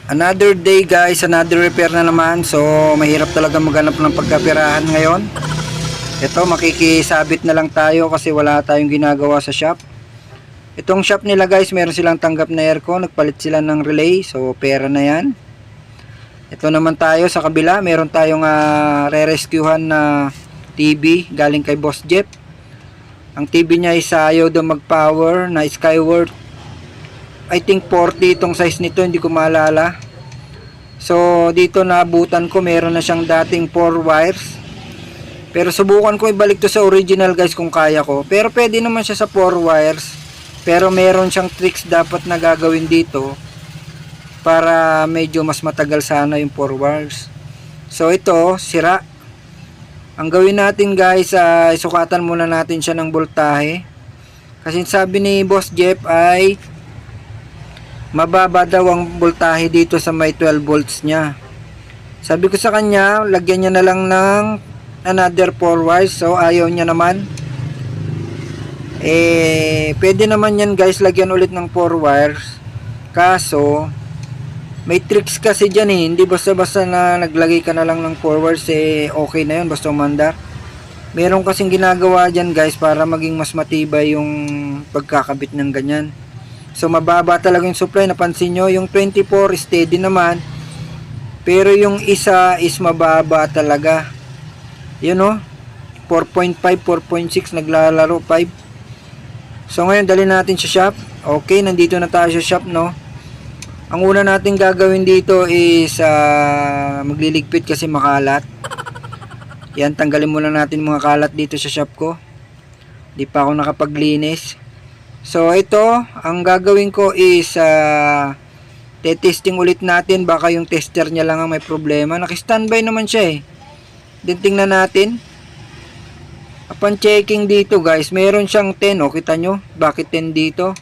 Another day guys, another repair na naman. So mahirap talaga maghanap ng pagkapirahan ngayon. Ito, makikisabit na lang tayo kasi wala tayong ginagawa sa shop. Itong shop nila guys, meron silang tanggap na aircon. Nagpalit sila ng relay, so pera na yan. Ito naman tayo sa kabila, meron tayong re-rescuehan na TV galing kay Boss Jeff. Ang TV niya is ayaw daw mag-power na Skyward. I think 40 itong size nito, hindi ko maalala. So dito naabutan ko, meron na siyang dating 4 wires. Pero subukan ko ibalik to sa original guys kung kaya ko. Pero pwede naman siya sa 4 wires. Pero meron siyang tricks dapat na gagawin dito para medyo mas matagal sana yung 4 wires. So ito, sira. Ang gawin natin guys, isukatan muna natin siya ng voltahe. Kasi sabi ni Boss Jeff ay mababa daw ang voltahe dito sa may 12 volts niya. Sabi ko sa kanya, lagyan niya na lang ng another 4 wires. So ayaw niya naman. Pwede naman yan guys, lagyan ulit ng 4 wires. Kaso may tricks kasi dyan hindi basta-basta na naglagay ka na lang ng 4 wires okay na yun, basta umandar. Meron kasing ginagawa dyan guys para maging mas matibay yung pagkakabit ng ganyan. So mababa talaga yung supply, napansin nyo, yung 24 steady naman, pero yung isa is mababa talaga. Yun o, 4.5, 4.6 naglalaro 5. So ngayon dali natin sa shop. Okay, nandito na tayo sa shop no. Ang una natin gagawin dito is magliligpit kasi makalat. Yan, tanggalin muna natin mga kalat dito sa shop ko. Di pa ako nakapaglinis. So ito, ang gagawin ko is testing ulit natin, baka yung tester niya lang ang may problema. Naki-standby naman siya Then tingnan natin. Upon checking dito guys, meron siyang 10 kita nyo, bakit 10 dito?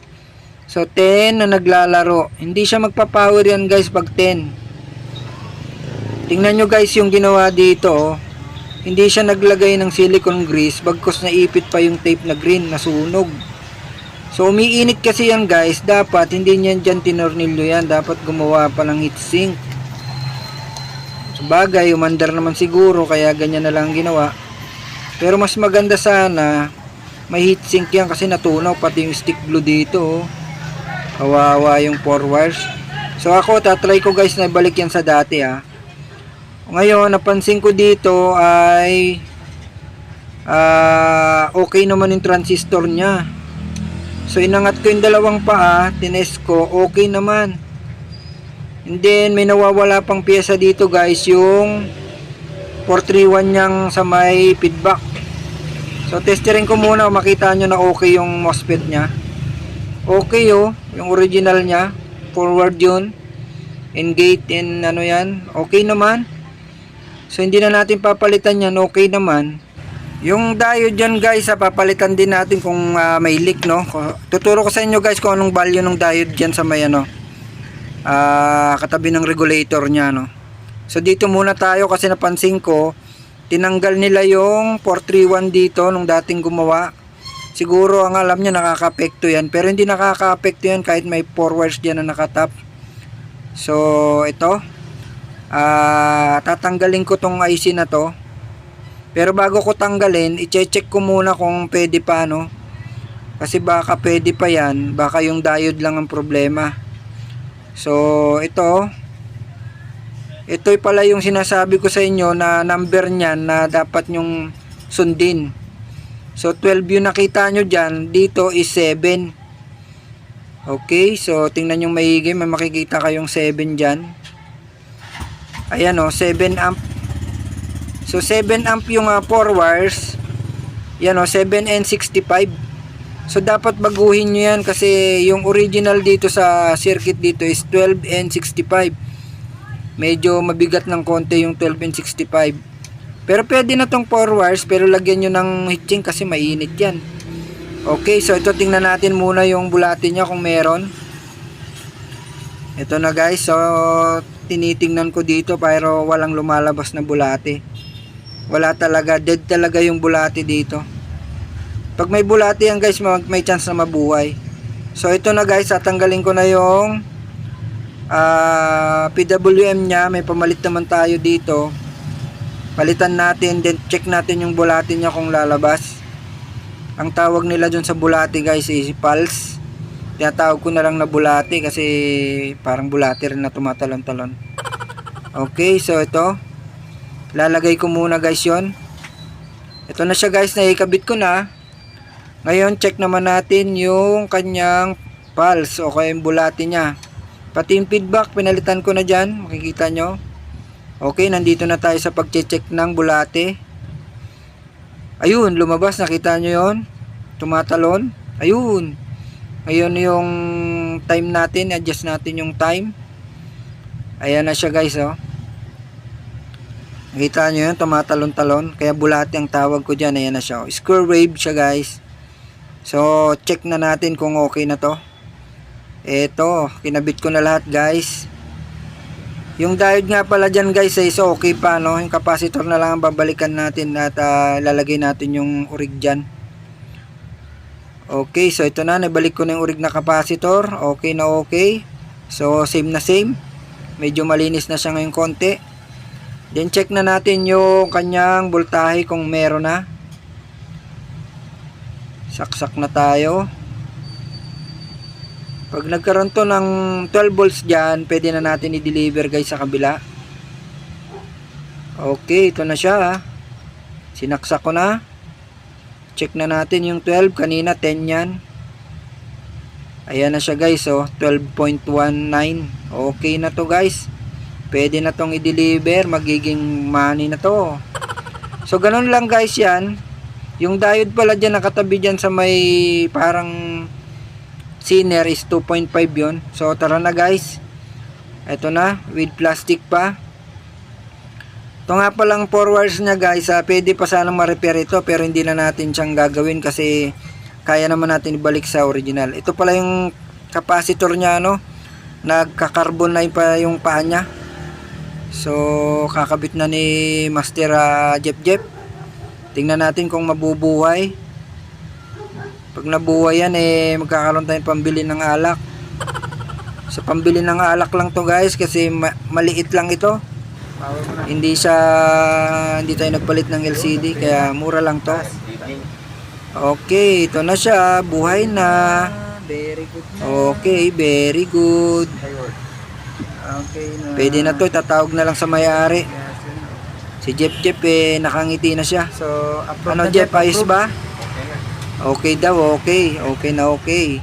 So 10 na naglalaro. Hindi siya magpa-power yan guys pag 10. Tingnan nyo guys yung ginawa dito Hindi siya naglagay ng silicone grease, bagkus naipit pa yung tape na green, nasunog. So umiinit kasi yan guys, dapat hindi niyan dyan tinornilyo yan, dapat gumawa pa ng heatsink. Sabagay, umandar naman siguro kaya ganyan na lang ginawa. Pero mas maganda sana may heatsink yan kasi natunaw pati yung stick glue dito. Kawawa yung 4 wires. So ako tatry ko guys na balik yan sa dati Ngayon napansin ko dito ay okay naman yung transistor nya. So inangat ko yung dalawang paa, tinest ko, okay naman. And then may nawawala pang pyesa dito guys, yung 431 niyang sa may feedback. So testerin ko muna, makita nyo na okay yung MOSFET nya. Okay yung original nya, forward yun, and gate and ano yan, okay naman. So hindi na natin papalitan yan, okay naman. Yung diode dyan guys, papalitan din natin kung may leak no. Tuturo ko sa inyo guys kung anong value ng diode dyan sa may katabi ng regulator nya no. So dito muna tayo kasi napansin ko tinanggal nila yung 431 dito nung dating gumawa. Siguro ang alam niya nakaka-apekto yan, pero hindi nakaka-apekto yan kahit may 4 wires dyan na nakatap. So ito tatanggalin ko tong IC na to. Pero bago ko tanggalin, i-check ko muna kung pwede pa no. Kasi baka pwede pa yan, baka yung diode lang ang problema. So ito pala yung sinasabi ko sa inyo na number niyan na dapat nyong sundin. So 12 yung nakita nyo dyan, dito is 7. Okay, so tingnan yung maigi, may makikita kayong 7 dyan. Ayan 7 amp. So 7 amp yung 4 wires. Yan 7N65. So dapat baguhin nyo yan kasi yung original dito sa circuit dito is 12N65. Medyo mabigat ng konti yung 12N65. Pero pwede na tong 4 wires, pero lagyan nyo ng heatsink kasi mainit yan. Okay, so ito tingnan natin muna yung bulate nya kung meron. Ito na guys, so tinitingnan ko dito pero walang lumalabas na bulate. Wala talaga, dead talaga yung bulate dito. Pag may bulate yan guys, may chance na mabuhay. So ito na guys, tatanggalin ko na yung PWM niya, may pamalit naman tayo dito. Palitan natin, then check natin yung bulate niya kung lalabas. Ang tawag nila dun sa bulate guys is pulse. Tinatawag ko na lang na bulate kasi parang bulate rin na tumatalon-talon. Okay, so ito. Lalagay ko muna guys yon. Ito na siya guys, naikabit ko na. Ngayon, check naman natin yung kanyang pulse o kaya yung bulate niya. Pati yung feedback, pinalitan ko na dyan. Makikita nyo. Okay, nandito na tayo sa pag-check ng bulate. Ayun, lumabas. Nakita nyo yon? Tumatalon. Ayun. Ngayon yung time natin. Adjust natin yung time. Ayan na siya guys, oh. Nakita nyo yun? Tumatalon-talon. Kaya bulate ang tawag ko dyan. Ayan na siya, oh. Square wave siya guys. So, check na natin kung okay na to. Eto, kinabit ko na lahat guys. Yung diode nga pala dyan guys ay so okay pa, no? Yung capacitor na lang ang babalikan natin at lalagay natin yung urig dyan. Okay, so ito na, nabalik ko na yung urig na capacitor. Okay na okay. So same na same. Medyo malinis na siya ngayon konti. Then check na natin yung kanyang voltahe kung meron na. Saksak na tayo. Pag nagkaroon to ng 12 volts dyan, pwede na natin i-deliver guys sa kabila. Okay, ito na siya. Sinaksak ko na. Check na natin yung 12. Kanina 10 yan. Ayan na siya guys, oh, 12.19. Okay na to guys. Pwede na tong i-deliver. Magiging money na to. So, ganun lang guys yan. Yung diode pala dyan, nakatabi dyan sa may parang Zener is 2.5 yun. So tara na guys. Ito na, with plastic pa. Ito nga palang 4 wires nya guys, pwede pa sanang ma-repair ito, pero hindi na natin siyang gagawin kasi kaya naman natin ibalik sa original. Ito pala yung capacitor nya, no? Nagka-carbon na pa yung paa nya. So kakabit na ni Master Jeff. Tingnan natin kung mabubuhay. Pag nabuhay yan, magkakaroon tayong pambili ng alak. So pambili ng alak lang to guys kasi maliit lang ito. Hindi tayo nagpalit ng LCD kaya mura lang to. Okay, ito na siya, buhay na. Very good na. Okay, very good. Okay na. Pwede na to, tatawag na lang sa may-ari. Si Jeff nakangiti na siya. So, Ano Jeff, ayos ba? Okay daw, okay. Okay na okay.